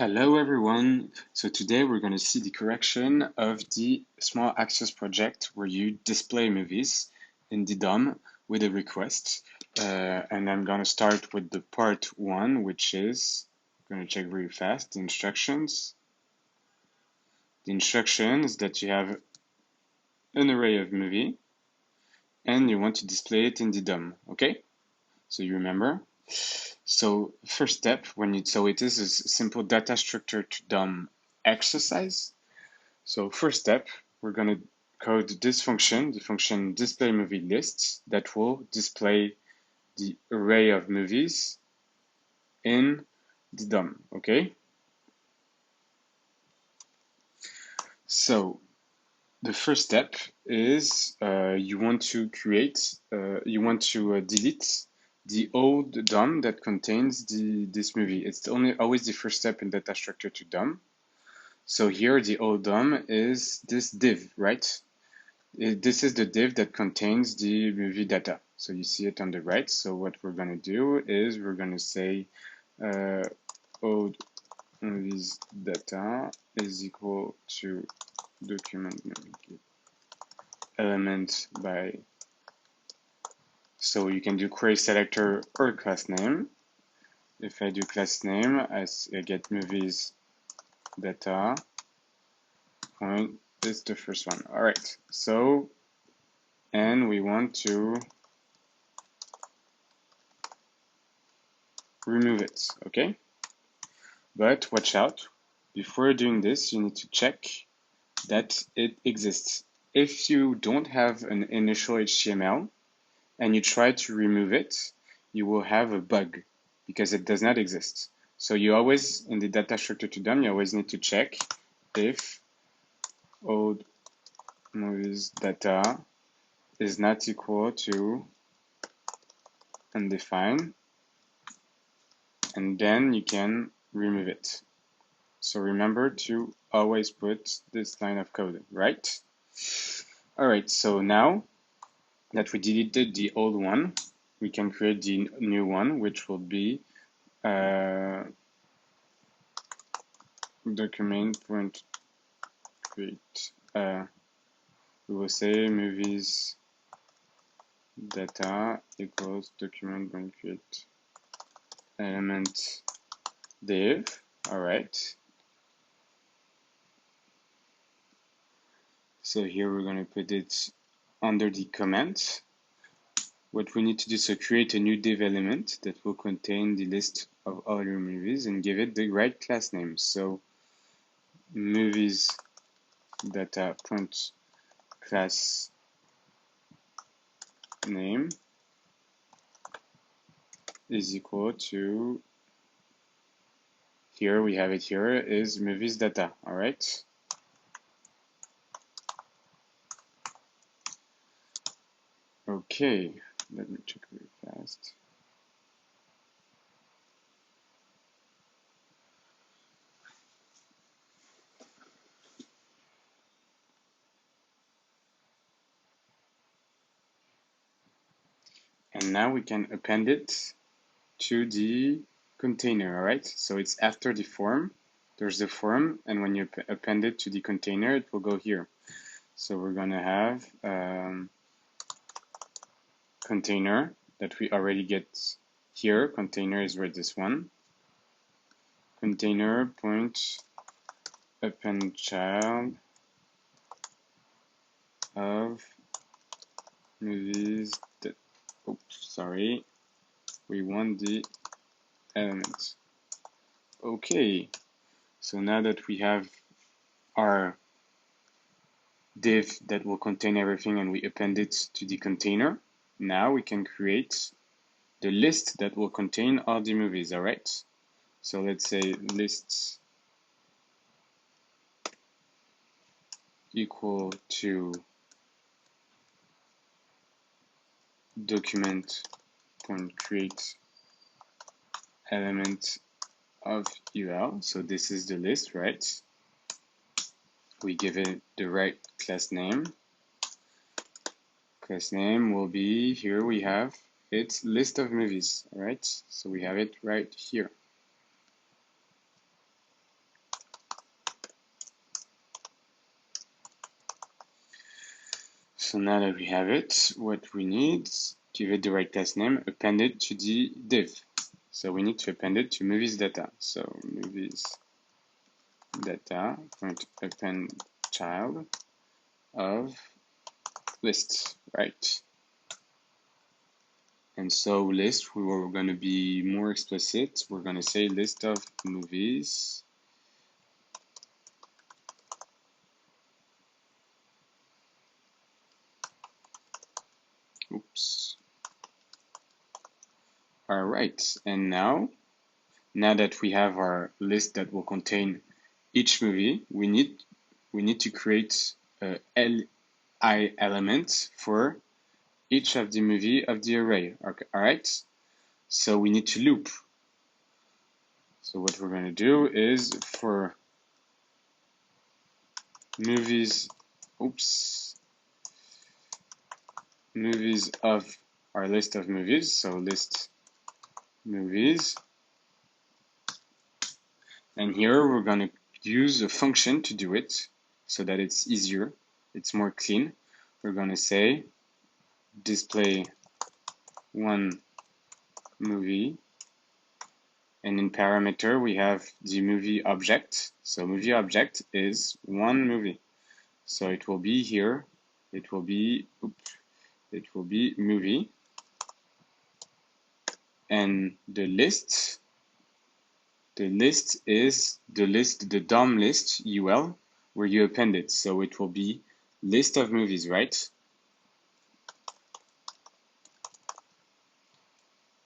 Hello everyone. So today we're going to see the correction of the small Axios project where you display movies in the DOM with a request. And I'm going to start with the part one, which is, I'm going to check really fast, the instructions. The instruction is that you have an array of movie and you want to display it in the DOM, okay? So you remember? So first step, so it is a simple data structure to DOM exercise. So first step, we're going to code this function, the function display movie lists, that will display the array of movies in the DOM, okay? So the first step is you want to delete the old DOM that contains this movie. It's always the first step in data structure to DOM. So here the old DOM is this div, right? This is the div that contains the movie data. So you see it on the right. So what we're going to do is we're going to say old movies data is equal to document element by. So you can do query selector or class name. If I do class name, I get movies data point is the first one. All right. So, and we want to remove it, okay? But watch out, before doing this, you need to check that it exists. If you don't have an initial HTML and you try to remove it, you will have a bug because it does not exist. So you always, in the data structure to DOM, you always need to check if old movies data is not equal to undefined, and then you can remove it. So remember to always put this line of code, right? All right, so now that we deleted the old one, we can create the new one, which will be document.create. We will say movies data equals document.create element div. All right. So here we're going to put it under the comment. What we need to do is create a new div element that will contain the list of all your movies and give it the right class name. So movies data point class name is equal to, here we have it, here is movies data. All right. Okay, let me check really fast. And now we can append it to the container, all right? So it's after the form, there's the form, and when you append it to the container, it will go here. So we're gonna have container that we already get here. Container is where this one. Container point append child of movies that, oops, sorry, we want the element. Okay, so now that we have our div that will contain everything and we append it to the container, now we can create the list that will contain all the movies, all right? So let's say lists equal to document.create element of UL. So this is the list, right? We give it the right class name. Class name will be, here we have its list of movies, all right? So we have it right here. So now that we have it, what we need, give it the right class name, append it to the div. So we need to append it to movies data. So movies data, append child of list, right? And so list, we're going to be more explicit. We're going to say list of movies. Oops. All right, and now that we have our list that will contain each movie, we need to create a li element for each of the movie of the array. Okay, all right, so we need to loop. So what we're going to do is for movies, movies of our list of movies, so list movies, and here we're going to use a function to do it so that it's easier, it's more clean. We're going to say display one movie, and in parameter we have the movie object. So movie object is one movie, so it will be here, it will be movie, and the list is the DOM list UL where you append it, so it will be list of movies, right?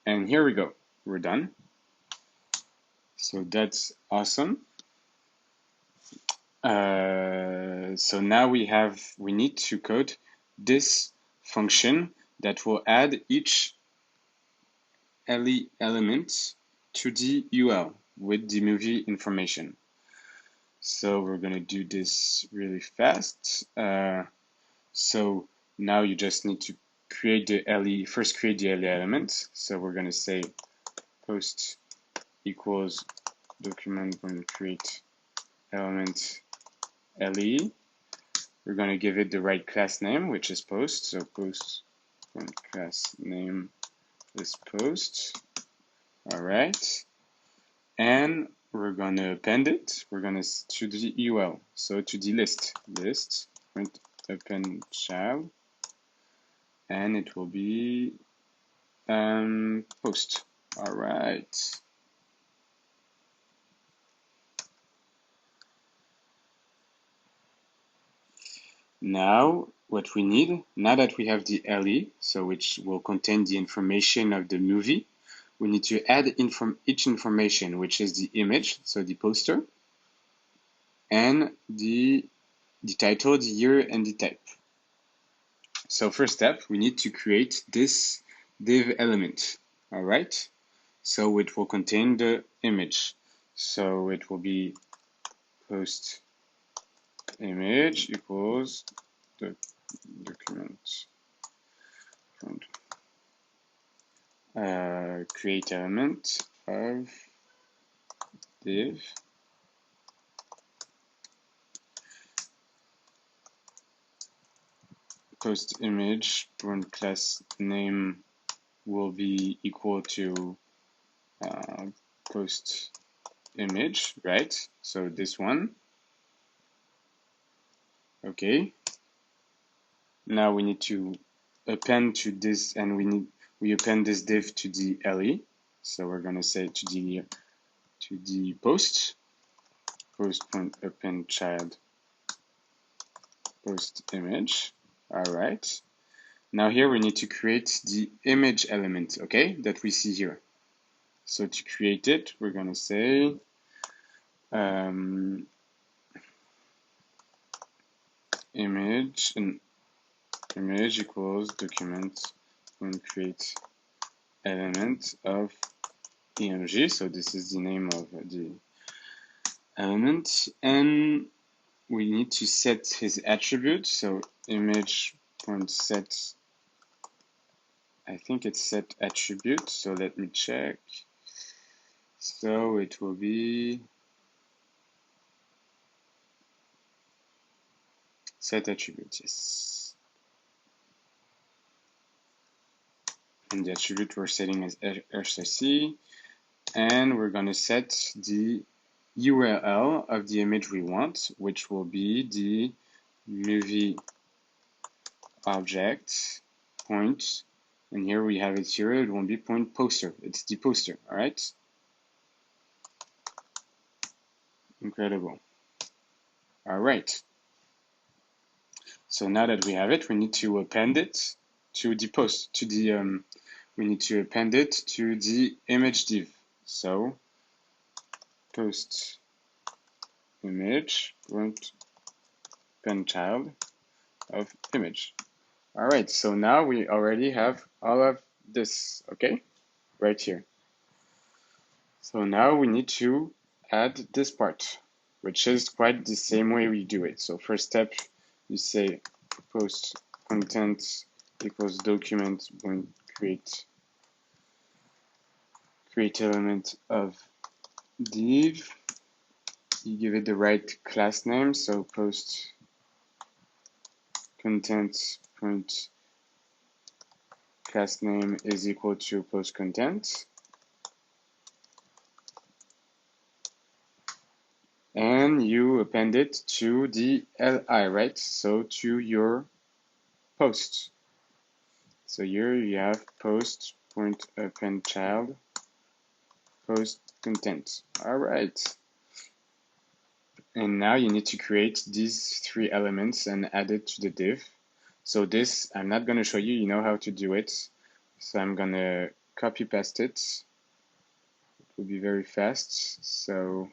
And here we go, we're done. So that's awesome. So now we need to code this function that will add each LE element to the UL with the movie information. So we're gonna do this really fast. So now you just need to create the LE, first create the LE element. So we're gonna say post equals document when create element LE. We're going to give it the right class name, which is post. So post class name is post. All right. And we're going to append it. We're going to the UL. So to the list print append child, and it will be post. All right. Now, what we need, now that we have the LE, so which will contain the information of the movie, we need to add each information, which is the image, so the poster, and the title, the year, and the type. So first step, we need to create this div element, all right? So it will contain the image. So it will be post image equals the document create element of div post image class name will be equal to post image, right? So this one. Okay. Now we need to append to this, and we append this div to the LE. So we're gonna say to the post append child post image. All right. Now here we need to create the image element, okay, that we see here. So to create it, we're gonna say image, and image equals document and create element of img. So this is the name of the element, and we need to set his attribute. So image.set, I think it's set attribute. So let me check. So it will be set attribute, yes. And the attribute we're setting as RCC, and we're going to set the URL of the image we want, which will be the movie object point, and here we have it here, it won't be point poster, it's the poster. All right, incredible. All right, so now that we have it, we need to append it to the post, to the we need to append it to the image div. So post image point pen child of image. All right, so now we already have all of this, okay, right here. So now we need to add this part, which is quite the same way we do it. So first step, you say post content equals document when create element of div. You give it the right class name, so post content point class name is equal to post content. And you append it to the li, right? So to your post. So here you have post point append child post content. All right. And now you need to create these three elements and add it to the div. So this, I'm not going to show you, you know how to do it. So I'm going to copy paste it. It will be very fast. So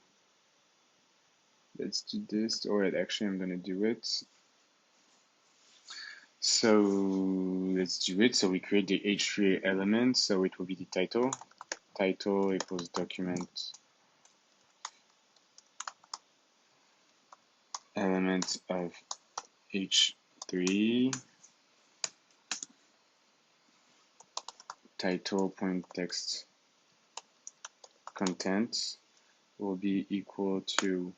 let's do this, or actually I'm going to do it. So let's do it. So we create the H3 element. So it will be the title. Title equals document element of H3. Title point text content will be equal to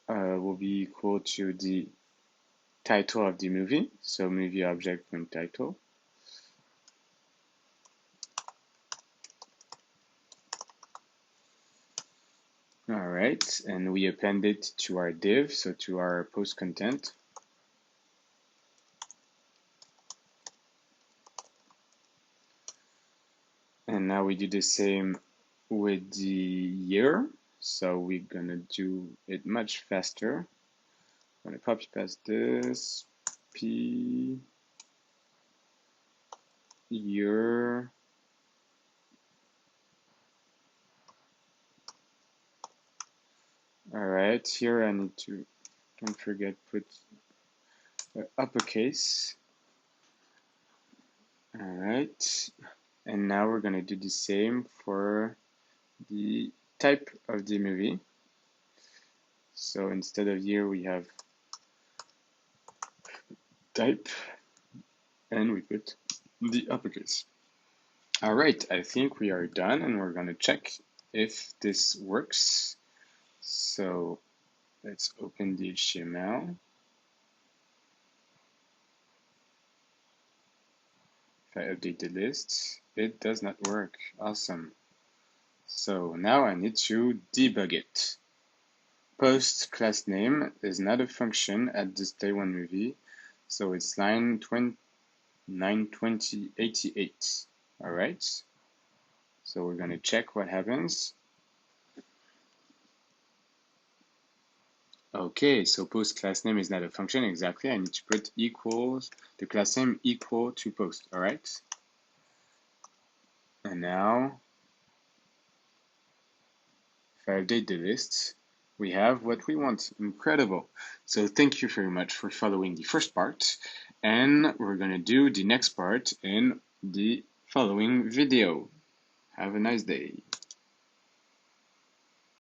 the title of the movie. So movie object point title. All right, and we append it to our div, so to our post content. And now we do the same with the year. So we're gonna do it much faster. I'm gonna copy paste this, P, year, all right, here I need to, don't forget, put uppercase. All right, and now we're gonna do the same for the type of the movie. So instead of year, we have type, and we put the uppercase. All right, I think we are done, and we're gonna check if this works. So let's open the HTML. If I update the list, it does not work. Awesome. So now I need to debug it. Post class name is not a function at this day one movie, so it's line 92088. All right. So we're going to check what happens. Okay, so post class name is not a function exactly. I need to put equals the class name equal to post. All right. And now, if I update the list, we have what we want. Incredible. So thank you very much for following the first part, and we're going to do the next part in the following video. Have a nice day.